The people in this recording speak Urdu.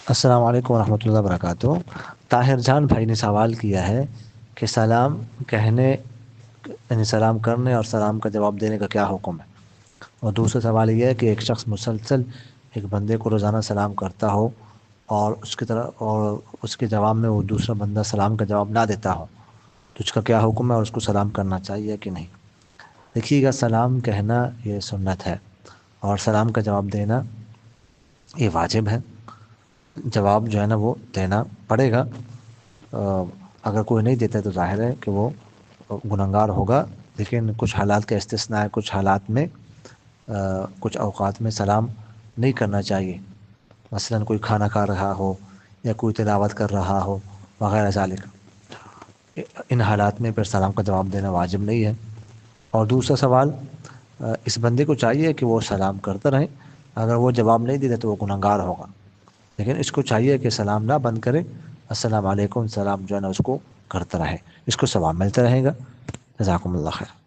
السلام علیکم ورحمۃ اللہ وبرکاتہ۔ طاہر جان بھائی نے سوال کیا ہے کہ سلام کہنے یعنی سلام کرنے اور سلام کا جواب دینے کا کیا حکم ہے، اور دوسرا سوال یہ ہے کہ ایک شخص مسلسل ایک بندے کو روزانہ سلام کرتا ہو اور اس کے جواب میں وہ دوسرا بندہ سلام کا جواب نہ دیتا ہو تو اس کا کیا حکم ہے اور اس کو سلام کرنا چاہیے کہ نہیں۔ دیکھیے گا، سلام کہنا یہ سنت ہے اور سلام کا جواب دینا یہ واجب ہے۔ جواب جو ہے نا وہ دینا پڑے گا۔ اگر کوئی نہیں دیتا تو ظاہر ہے کہ وہ گنہگار ہوگا، لیکن کچھ حالات کا استثناء ہے، کچھ حالات میں کچھ اوقات میں سلام نہیں کرنا چاہیے، مثلا کوئی کھانا کھا رہا ہو یا کوئی تلاوت کر رہا ہو وغیرہ ذالک، ان حالات میں پھر سلام کا جواب دینا واجب نہیں ہے۔ اور دوسرا سوال، اس بندے کو چاہیے کہ وہ سلام کرتا رہے، اگر وہ جواب نہیں دیتا تو وہ گنہگار ہوگا، لیکن اس کو چاہیے کہ سلام نہ بند کرے، السلام علیکم سلام جو ہے نا اس کو کرتا رہے، اس کو ثواب ملتا رہے گا۔ جزاکم اللہ خیر۔